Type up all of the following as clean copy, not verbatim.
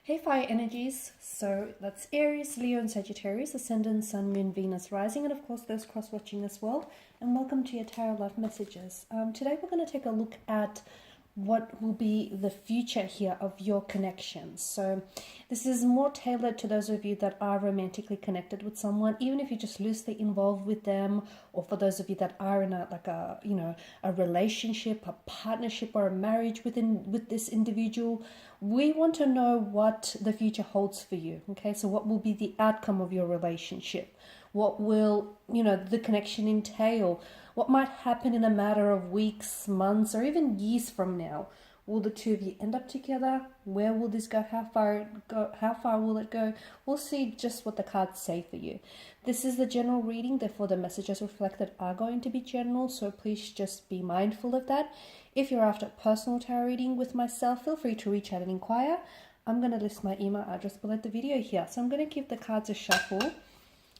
Hey fire energies, so that's Aries, Leo and Sagittarius, Ascendant, Sun, Moon, Venus, Rising, and of course those cross-watching as well. And welcome to your Tarot Love Messages. Today we're going to take a look at what will be the future here of your connections. So this is more tailored to those of you that are romantically connected with someone, even if you're just loosely involved with them, or for those of you that are in a relationship, a partnership, or a marriage with this individual. We want to know what the future holds for you. Okay, so what will be the outcome of your relationship? What will the connection entail? What might happen in a matter of weeks, months, or even years from now? Will the two of you end up together? Where will this go? How far will it go? We'll see just what the cards say for you. This is the general reading, therefore the messages reflected are going to be general, so please just be mindful of that. If you're after a personal tarot reading with myself, feel free to reach out and inquire. I'm going to list my email address below the video here. So I'm going to give the cards a shuffle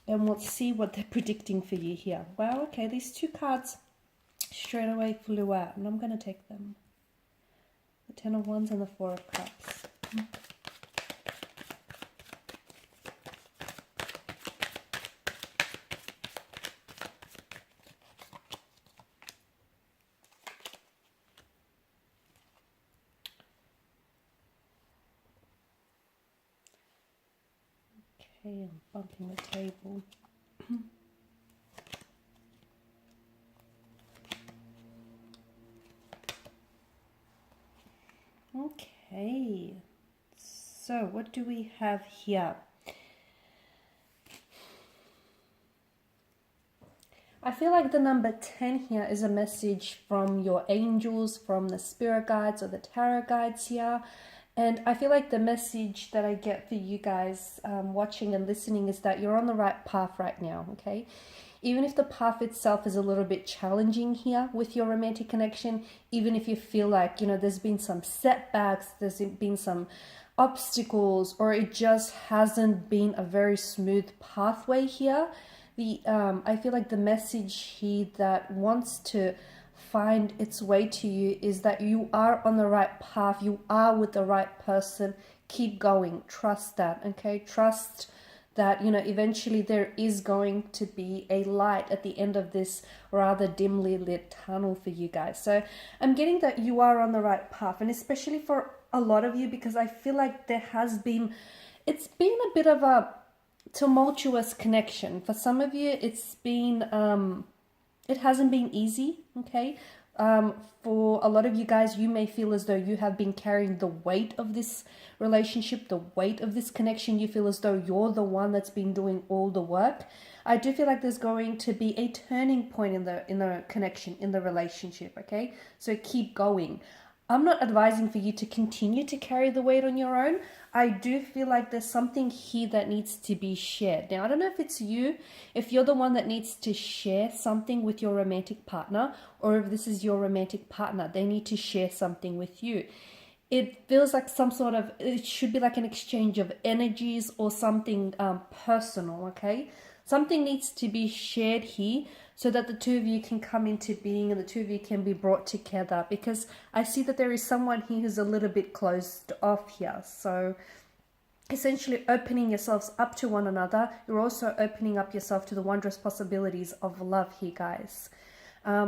and we'll see what they're predicting for you here. Wow, okay, these two cards straight away flew out, and I'm going to take them. The Ten of Wands and the Four of Cups. Okay, I'm bumping the table. Okay, so what do we have here? I feel like the number 10 here is a message from your angels, from the spirit guides or the tarot guides here. And I feel like the message that I get for you guys watching and listening is that you're on the right path right now, okay? Even if the path itself is a little bit challenging here with your romantic connection, even if you feel like, there's been some setbacks, there's been some obstacles, or it just hasn't been a very smooth pathway here, I feel like the message here that wants to find its way to you is that you are on the right path, you are with the right person. Keep going, trust that, okay? Trust that eventually there is going to be a light at the end of this rather dimly lit tunnel for you guys. So I'm getting that you are on the right path, and especially for a lot of you, because I feel like it's been a bit of a tumultuous connection. For some of you, it hasn't been easy, okay? For a lot of you guys, you may feel as though you have been carrying the weight of this relationship, the weight of this connection. You feel as though you're the one that's been doing all the work. I do feel like there's going to be a turning point in the connection, in the relationship, okay? So keep going. I'm not advising for you to continue to carry the weight on your own. I do feel like there's something here that needs to be shared. Now, I don't know if it's you, if you're the one that needs to share something with your romantic partner, or if this is your romantic partner, they need to share something with you. It feels like it should be like an exchange of energies or something personal, okay? Something needs to be shared here so that the two of you can come into being and the two of you can be brought together, because I see that there is someone here who's a little bit closed off here. So essentially opening yourselves up to one another, you're also opening up yourself to the wondrous possibilities of love here, guys.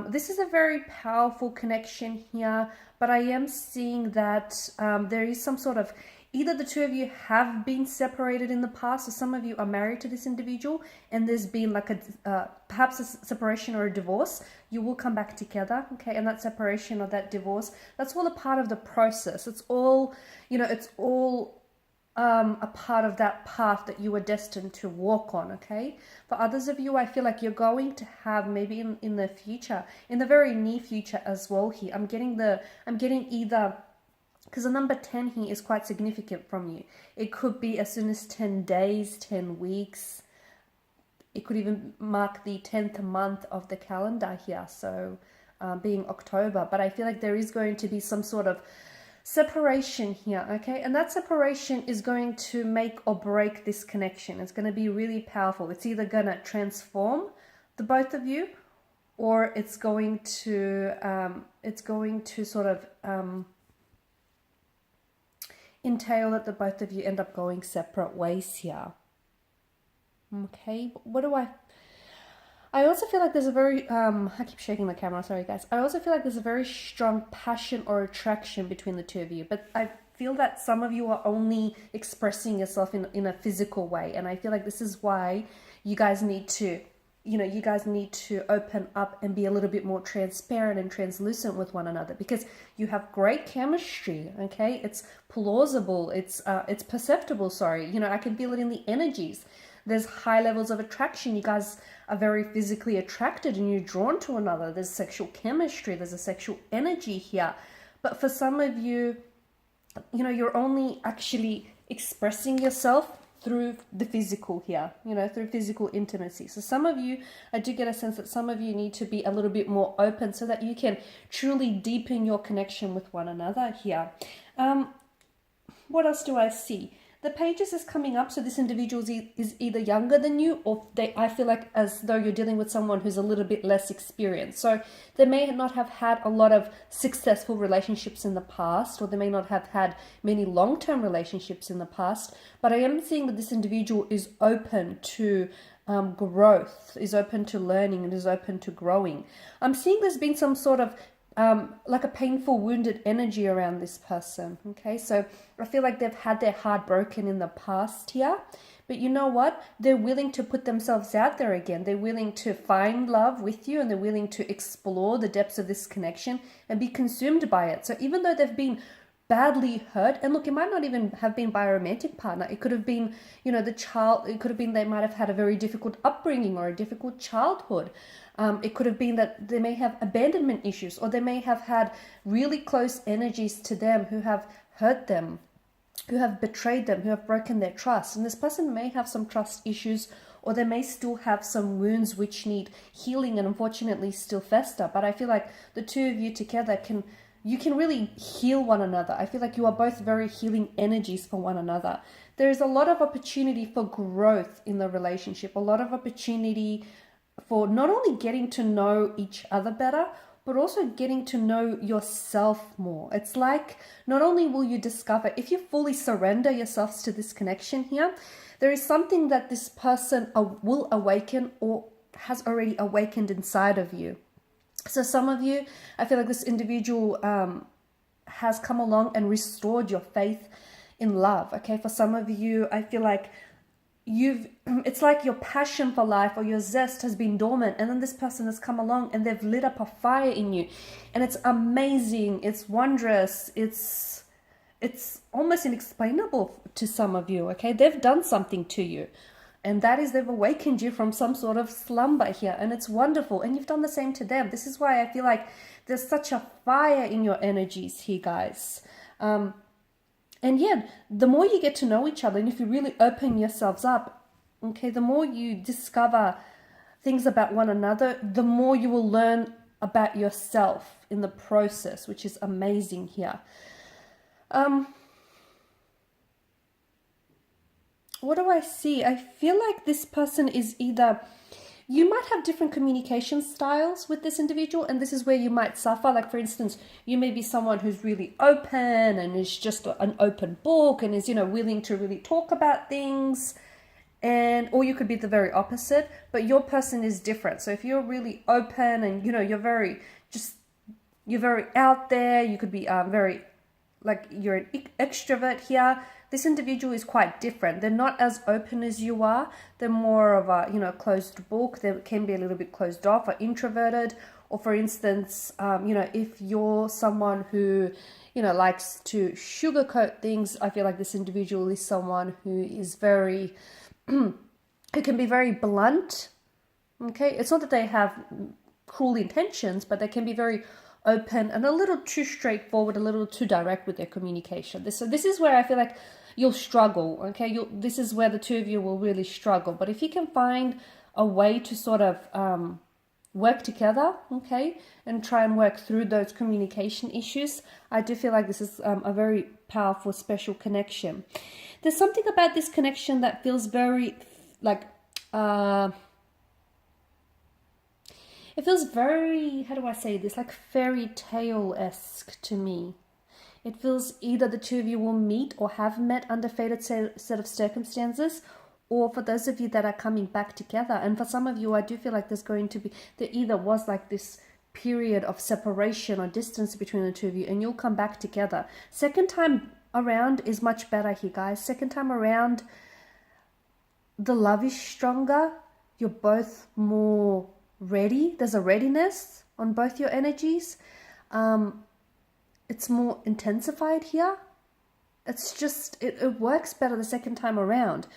This is a very powerful connection here, but I am seeing that there is some sort of, either the two of you have been separated in the past, or some of you are married to this individual and there's been like perhaps a separation or a divorce. You will come back together, okay? And that separation or that divorce, that's all a part of the process. It's all, it's all a part of that path that you were destined to walk on, okay? For others of you, I feel like you're going to have maybe in the future, in the very near future as well here. I'm getting either, because the number 10 here is quite significant from you. It could be as soon as 10 days, 10 weeks. It could even mark the 10th month of the calendar here, so being October. But I feel like there is going to be some sort of separation here, okay? And that separation is going to make or break this connection. It's going to be really powerful. It's either going to transform the both of you, or it's going to sort of entail that the both of you end up going separate ways here. Okay, what do I also feel like there's a very, I keep shaking the camera, sorry guys. I also feel like there's a very strong passion or attraction between the two of you. But I feel that some of you are only expressing yourself in a physical way. And I feel like this is why you guys need to, you guys need to open up and be a little bit more transparent and translucent with one another. Because you have great chemistry, okay? It's plausible, it's perceptible, sorry. I can feel it in the energies. There's high levels of attraction. You guys are very physically attracted and you're drawn to another. There's sexual chemistry. There's a sexual energy here. But for some of you, you're only actually expressing yourself through the physical here, through physical intimacy. So some of you, I do get a sense that some of you need to be a little bit more open so that you can truly deepen your connection with one another here. What else do I see? The pages is coming up, so this individual is either younger than you, or I feel like as though you're dealing with someone who's a little bit less experienced. So they may not have had a lot of successful relationships in the past, or they may not have had many long-term relationships in the past, but I am seeing that this individual is open to growth, is open to learning, and is open to growing. I'm seeing there's been some sort of like a painful, wounded energy around this person. Okay, so I feel like they've had their heart broken in the past here. But you know what? They're willing to put themselves out there again. They're willing to find love with you, and they're willing to explore the depths of this connection and be consumed by it. So even though they've been badly hurt, and look, it might not even have been by a romantic partner. It could have been, the child, it could have been they might have had a very difficult upbringing or a difficult childhood. It could have been that they may have abandonment issues, or they may have had really close energies to them who have hurt them, who have betrayed them, who have broken their trust. And this person may have some trust issues, or they may still have some wounds which need healing and unfortunately still fester. But I feel like the two of you together can really heal one another. I feel like you are both very healing energies for one another. There is a lot of opportunity for growth in the relationship, a lot of opportunity for not only getting to know each other better, but also getting to know yourself more. It's like not only will you discover, if you fully surrender yourselves to this connection here, there is something that this person will awaken or has already awakened inside of you. So some of you, I feel like this individual has come along and restored your faith in love. Okay, for some of you, I feel like it's like your passion for life or your zest has been dormant, and then this person has come along and they've lit up a fire in you, and it's amazing, it's wondrous, it's almost inexplainable to some of you. Okay, they've done something to you, and that is they've awakened you from some sort of slumber here, and it's wonderful, and you've done the same to them. This is why I feel like there's such a fire in your energies here, guys. And yeah, the more you get to know each other, and if you really open yourselves up, okay, the more you discover things about one another, the more you will learn about yourself in the process, which is amazing here. What do I see? I feel like this person is either, you might have different communication styles with this individual, and this is where you might suffer. Like, for instance, you may be someone who's really open and is just an open book and is, willing to really talk about things, or you could be the very opposite, but your person is different. So if you're really open and, you're very out there, you could be very, like, you're an extrovert here. This individual is quite different. They're not as open as you are. They're more of a, closed book. They can be a little bit closed off or introverted. Or for instance, if you're someone who, likes to sugarcoat things, I feel like this individual is someone who is very, who can be very blunt. Okay, it's not that they have cruel intentions, but they can be very open and a little too straightforward, a little too direct with their communication. This is where I feel like you'll struggle. Okay, this is where the two of you will really struggle. But if you can find a way to sort of work together, okay, and try and work through those communication issues, I do feel like this is a very powerful, special connection. There's something about this connection that feels very like it feels very, how do I say this, like fairy tale-esque to me. It feels either the two of you will meet or have met under fated set of circumstances, or for those of you that are coming back together. And for some of you, I do feel like there either was like this period of separation or distance between the two of you, and you'll come back together. Second time around is much better here, guys. Second time around, the love is stronger. You're both more ready. There's a readiness on both your energies. It's more intensified here. It's just, it works better the second time around.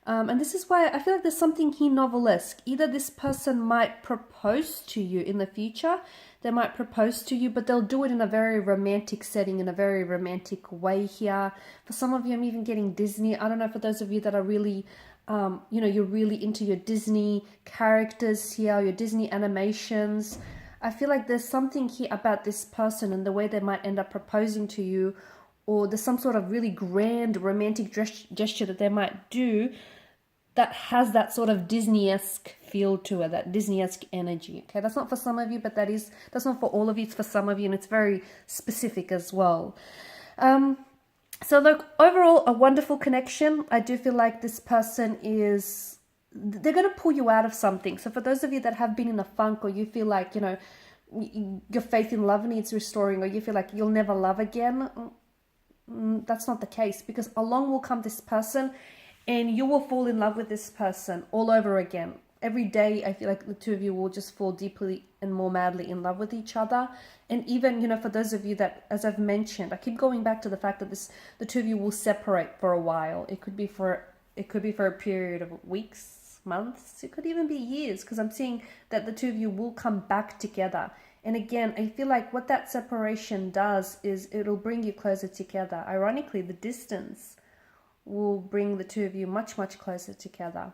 And this is why I feel like there's something here novelesque. Either this person might propose to you in the future, they might propose to you, but they'll do it in a very romantic setting, in a very romantic way here. For some of you, I'm even getting Disney. I don't know, for those of you that are really, you're really into your Disney characters here, your Disney animations. I feel like there's something here about this person and the way they might end up proposing to you, or there's some sort of really grand romantic gesture that they might do that has that sort of Disney-esque feel to it, that Disney-esque energy. Okay, that's not for some of you, but that's not for all of you. It's for some of you, and it's very specific as well. So look, overall, a wonderful connection. I do feel like this person they're going to pull you out of something. So for those of you that have been in a funk, or you feel like, your faith in love needs restoring, or you feel like you'll never love again, that's not the case, because along will come this person and you will fall in love with this person all over again. Every day, I feel like the two of you will just fall deeply and more madly in love with each other. And even, for those of you that, as I've mentioned, I keep going back to the fact that the two of you will separate for a while. It could be for a period of weeks, months. It could even be years, because I'm seeing that the two of you will come back together. And again, I feel like what that separation does is it'll bring you closer together. Ironically, the distance will bring the two of you much, much closer together.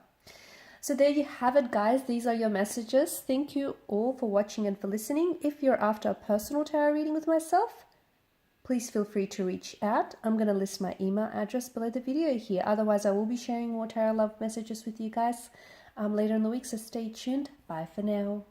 So there you have it, guys. These are your messages. Thank you all for watching and for listening. If you're after a personal tarot reading with myself, please feel free to reach out. I'm going to list my email address below the video here. Otherwise, I will be sharing more tarot love messages with you guys later in the week. So stay tuned. Bye for now.